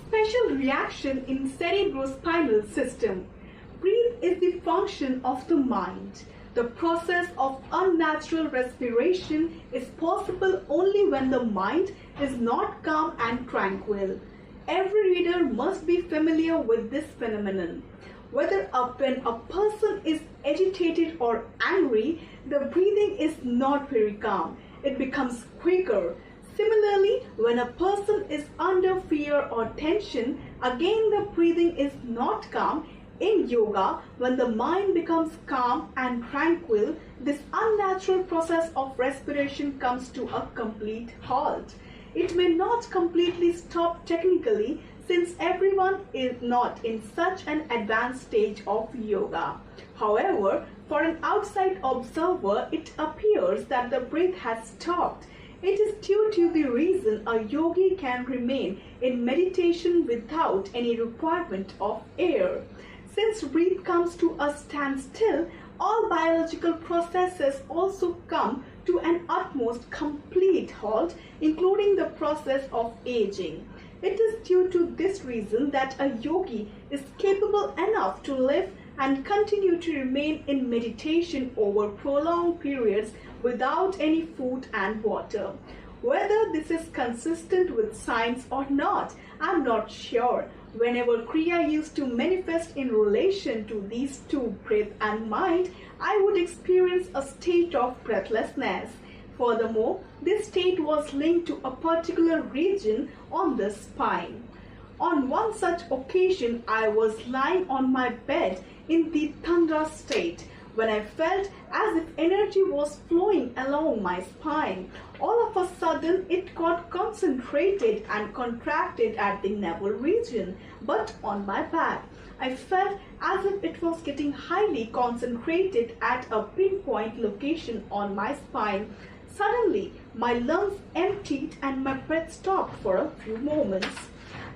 Special reaction in cerebrospinal system. Breathe is the function of the mind. The process of unnatural respiration is possible only when the mind is not calm and tranquil. Every reader must be familiar with this phenomenon. When a person is agitated or angry, the breathing is not very calm. It becomes quicker. Similarly, when a person is under fear or tension, again the breathing is not calm. In yoga, when the mind becomes calm and tranquil, this unnatural process of respiration comes to a complete halt. It may not completely stop technically, since everyone is not in such an advanced stage of yoga. However, for an outside observer, it appears that the breath has stopped. It is due to the reason a yogi can remain in meditation without any requirement of air. Since breath comes to a standstill, all biological processes also come to an utmost complete halt, including the process of aging. It is due to this reason that a yogi is capable enough to live and continue to remain in meditation over prolonged periods without any food and water. Whether this is consistent with science or not, I'm not sure. Whenever Kriya used to manifest in relation to these two, breath and mind, I would experience a state of breathlessness. Furthermore, this state was linked to a particular region on the spine. On one such occasion, I was lying on my bed in the Tandra state when I felt as if energy was flowing along my spine. All of a sudden, it got concentrated and contracted at the navel region, but on my back. I felt as if it was getting highly concentrated at a pinpoint location on my spine. Suddenly, my lungs emptied and my breath stopped for a few moments.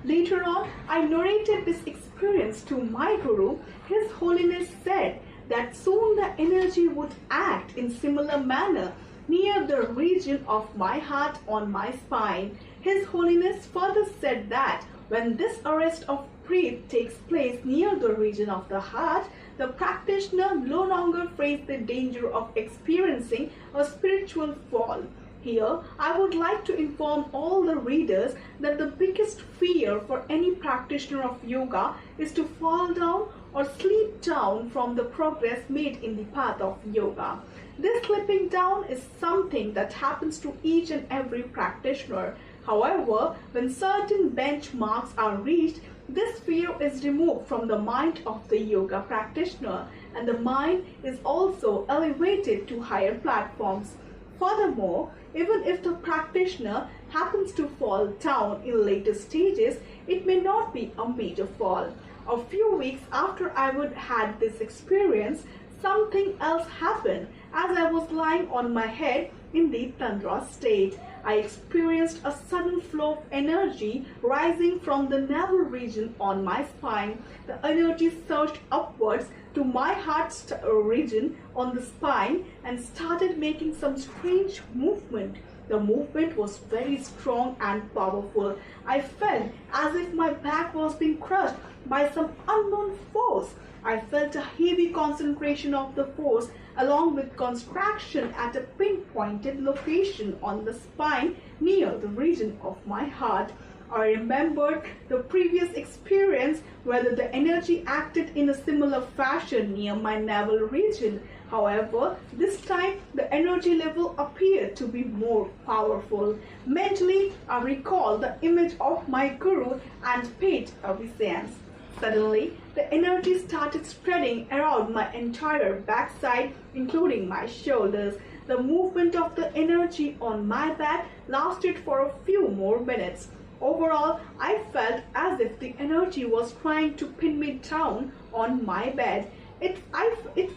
Later on, I narrated this experience to my Guru. His Holiness said that soon the energy would act in similar manner near the region of my heart on my spine. His Holiness further said that when this arrest of breath takes place near the region of the heart, the practitioner no longer faces the danger of experiencing a spiritual fall. Here, I would like to inform all the readers that the biggest fear for any practitioner of yoga is to fall down or slip down from the progress made in the path of yoga. This slipping down is something that happens to each and every practitioner. However, when certain benchmarks are reached, this fear is removed from the mind of the yoga practitioner, and the mind is also elevated to higher platforms. Furthermore, even if the practitioner happens to fall down in later stages, it may not be a major fall. A few weeks after I would had this experience, something else happened. As I was lying on my head in the Tandra state, I experienced a sudden flow of energy rising from the navel region on my spine. The energy surged upwards to my heart region on the spine and started making some strange movement. The movement was very strong and powerful. I felt as if my back was being crushed by some unknown force. I felt a heavy concentration of the force along with contraction at a pinpointed location on the spine near the region of my heart. I remembered the previous experience where the energy acted in a similar fashion near my navel region. However, this time the energy level appeared to be more powerful. Mentally, I recalled the image of my Guru and paid obeisance. Suddenly, the energy started spreading around my entire backside, including my shoulders. The movement of the energy on my back lasted for a few more minutes. Overall, I felt as if the energy was trying to pin me down on my bed. It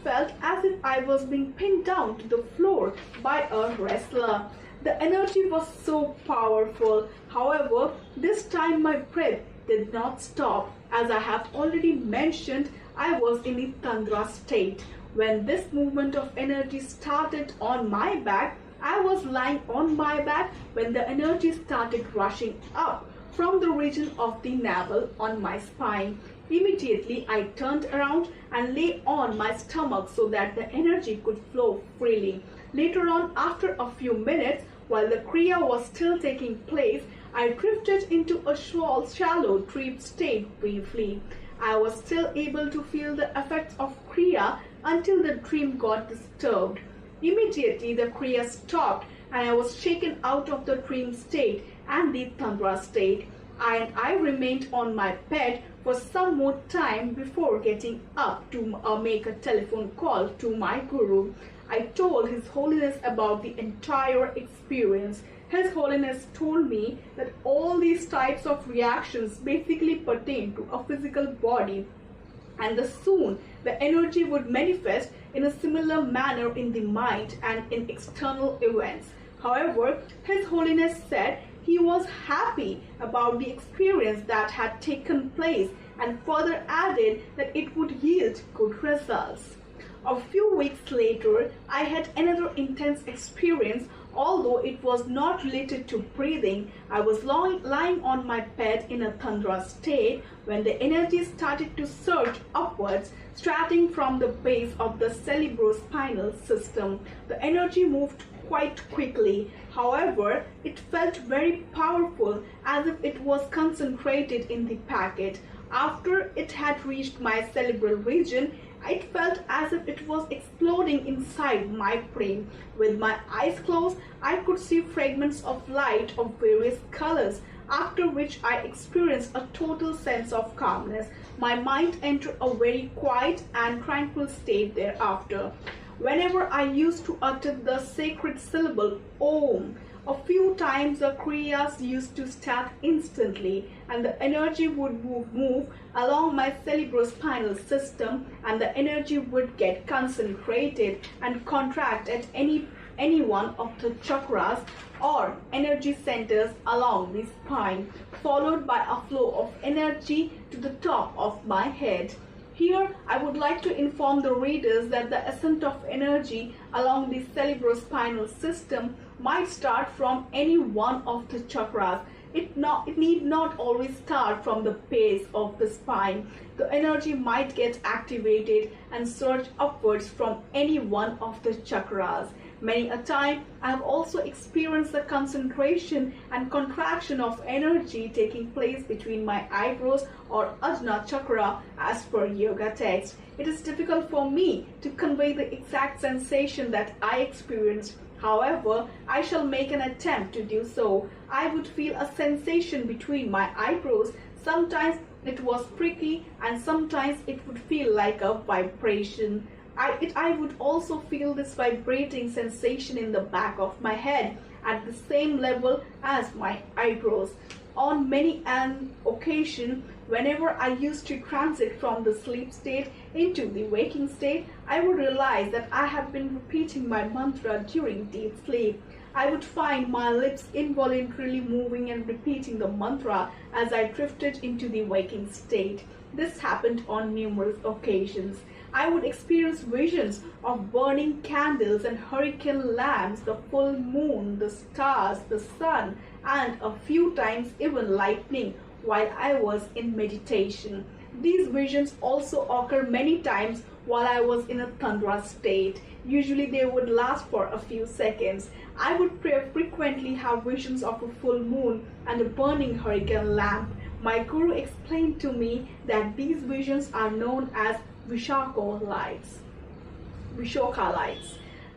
felt as if I was being pinned down to the floor by a wrestler. The energy was so powerful. However, this time my breath did not stop. As I have already mentioned, I was in a Tandra state. When this movement of energy started on my back, I was lying on my back when the energy started rushing up from the region of the navel on my spine. Immediately, I turned around and lay on my stomach so that the energy could flow freely. Later on, after a few minutes, while the Kriya was still taking place, I drifted into a shallow dream state briefly. I was still able to feel the effects of Kriya until the dream got disturbed. Immediately, the Kriya stopped and I was shaken out of the dream state and the Tandra state. I remained on my bed for some more time before getting up to make a telephone call to my Guru. I told His Holiness about the entire experience. His Holiness told me that all these types of reactions basically pertain to a physical body, and soon the energy would manifest in a similar manner in the mind and in external events. However, His Holiness said he was happy about the experience that had taken place and further added that it would yield good results. A few weeks later, I had another intense experience. Although it was not related to breathing, I was lying on my bed in a Tandra state when the energy started to surge upwards, starting from the base of the cerebrospinal system. The energy moved quite quickly. However, it felt very powerful, as if it was concentrated in the packet. After it had reached my cerebral region, it felt as if it was exploding inside my brain. With my eyes closed, I could see fragments of light of various colors, after which I experienced a total sense of calmness. My mind entered a very quiet and tranquil state thereafter. Whenever I used to utter the sacred syllable Om, a few times the Kriyas used to start instantly, and the energy would move along my cerebrospinal system, and the energy would get concentrated and contract at any one of the chakras or energy centers along the spine, followed by a flow of energy to the top of my head. Here, I would like to inform the readers that the ascent of energy along the cerebrospinal system might start from any one of the chakras. It need not always start from the base of the spine. The energy might get activated and surge upwards from any one of the chakras. Many a time, I have also experienced the concentration and contraction of energy taking place between my eyebrows or Ajna chakra as per yoga text. It is difficult for me to convey the exact sensation that I experienced. However, I shall make an attempt to do so. I would feel a sensation between my eyebrows. Sometimes it was prickly and sometimes it would feel like a vibration. I would also feel this vibrating sensation in the back of my head at the same level as my eyebrows. On many an occasion, whenever I used to transit from the sleep state into the waking state, I would realize that I have been repeating my mantra during deep sleep. I would find my lips involuntarily moving and repeating the mantra as I drifted into the waking state. This happened on numerous occasions. I would experience visions of burning candles and hurricane lamps, the full moon, the stars, the sun, and a few times even lightning while I was in meditation. These visions also occur many times while I was in a Tandra state. Usually they would last for a few seconds. I would frequently have visions of a full moon and a burning hurricane lamp. My Guru explained to me that these visions are known as Vishaka lights.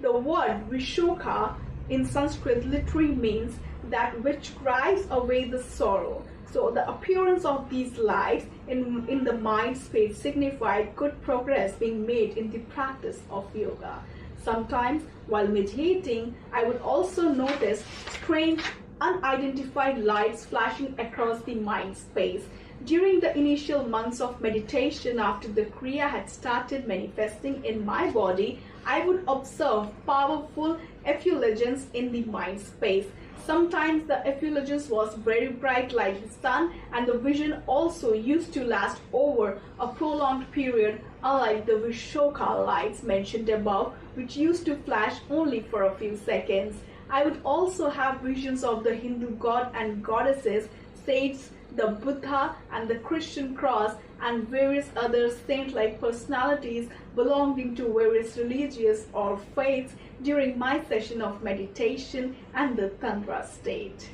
The word Vishaka in Sanskrit literally means that which drives away the sorrow. So the appearance of these lights in the mind space signified good progress being made in the practice of yoga. Sometimes while meditating, I would also notice strange unidentified lights flashing across the mind space. During the initial months of meditation, after the Kriya had started manifesting in my body, I would observe powerful effulgence in the mind space. Sometimes the effulgence was very bright like the sun, and the vision also used to last over a prolonged period, unlike the Vishaka lights mentioned above, which used to flash only for a few seconds. I would also have visions of the Hindu god and goddesses saints, the Buddha and the Christian cross, and various other saint-like personalities belonging to various religious or faiths during my session of meditation and the Tantra state.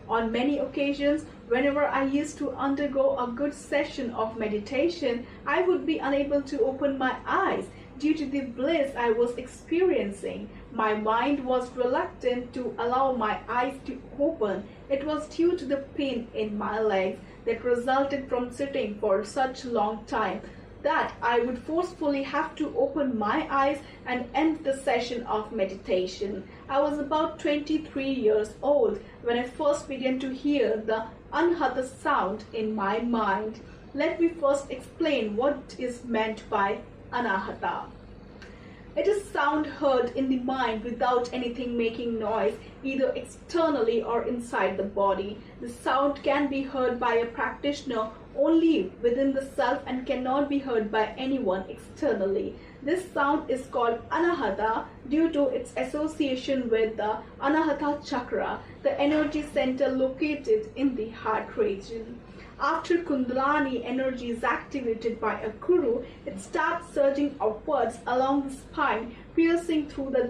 On many occasions, whenever I used to undergo a good session of meditation, I would be unable to open my eyes due to the bliss I was experiencing. My mind was reluctant to allow my eyes to open. It was due to the pain in my legs that resulted from sitting for such a long time that I would forcefully have to open my eyes and end the session of meditation. I was about 23 years old when I first began to hear the anahata sound in my mind. Let me first explain what is meant by anahata. It is sound heard in the mind without anything making noise, either externally or inside the body. The sound can be heard by a practitioner only within the self and cannot be heard by anyone externally. This sound is called anahata due to its association with the anahata chakra, the energy center located in the heart region. After Kundalini energy is activated by a guru, it starts surging upwards along the spine, piercing through the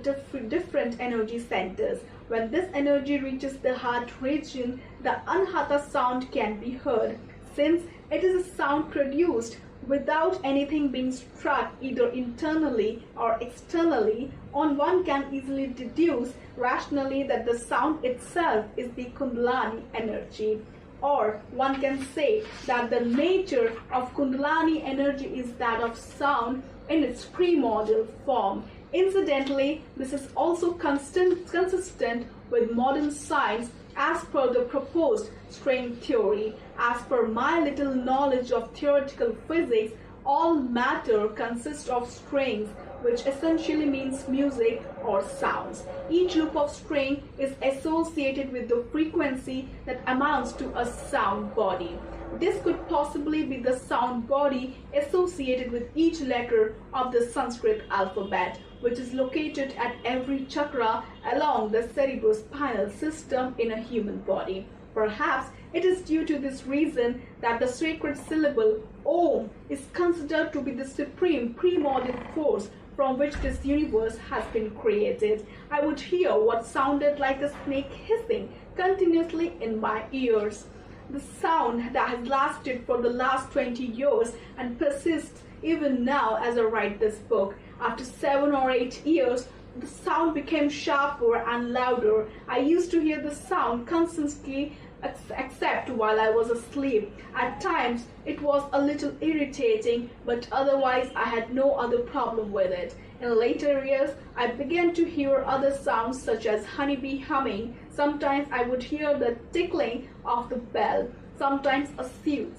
different energy centers. When this energy reaches the heart region, the anahata sound can be heard. Since it is a sound produced without anything being struck either internally or externally, one can easily deduce rationally that the sound itself is the Kundalini energy. Or one can say that the nature of Kundalini energy is that of sound in its primordial form. Incidentally, this is also consistent with modern science as per the proposed string theory. As per my little knowledge of theoretical physics, all matter consists of strings, which essentially means music or sounds. Each loop of string is associated with the frequency that amounts to a sound body. This could possibly be the sound body associated with each letter of the Sanskrit alphabet, which is located at every chakra along the cerebrospinal system in a human body. Perhaps it is due to this reason that the sacred syllable Om is considered to be the supreme primordial force from which this universe has been created. I would hear what sounded like a snake hissing continuously in my ears. The sound that has lasted for the last 20 years and persists even now as I write this book. After 7 or 8 years, the sound became sharper and louder. I used to hear the sound constantly except while I was asleep. At times it was a little irritating, but otherwise I had no other problem with it. In later years, I began to hear other sounds such as honeybee humming. Sometimes I would hear the tickling of the bell, sometimes a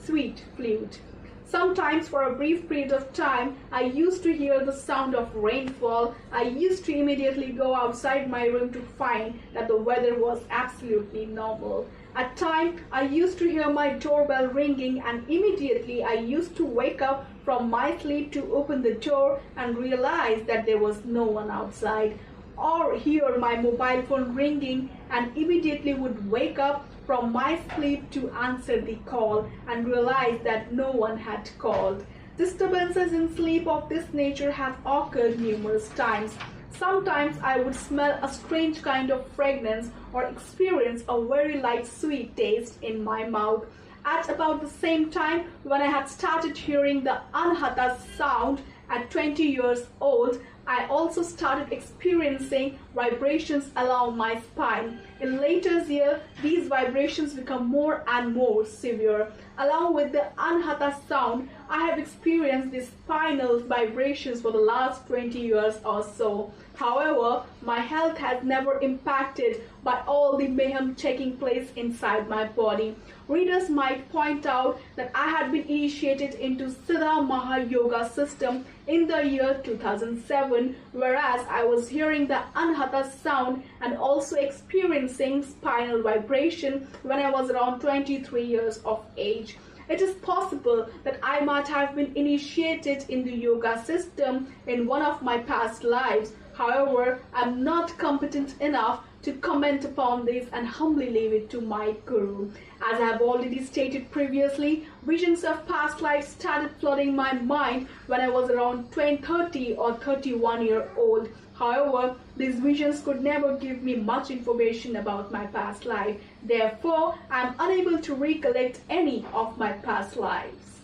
sweet flute. Sometimes for a brief period of time, I used to hear the sound of rainfall. I used to immediately go outside my room to find that the weather was absolutely normal. At times, I used to hear my doorbell ringing and immediately I used to wake up from my sleep to open the door and realize that there was no one outside. Or hear my mobile phone ringing and immediately would wake up from my sleep to answer the call and realize that no one had called. Disturbances in sleep of this nature have occurred numerous times. Sometimes I would smell a strange kind of fragrance or experience a very light sweet taste in my mouth. At about the same time when I had started hearing the anahata sound at 20 years old, I also started experiencing vibrations along my spine. In later years, these vibrations become more and more severe. Along with the anahata sound, I have experienced these spinal vibrations for the last 20 years or so. However, my health has never impacted by all the mayhem taking place inside my body. Readers might point out that I had been initiated into Siddha Mahayoga system in the year 2007, whereas I was hearing the anahata sound and also experiencing spinal vibration when I was around 23 years of age. It is possible that I might have been initiated in the yoga system in one of my past lives. However, I'm not competent enough to comment upon this and humbly leave it to my guru. As I have already stated previously, visions of past lives started flooding my mind when I was around 30 or 31-year-old. However, these visions could never give me much information about my past life. Therefore, I am unable to recollect any of my past lives.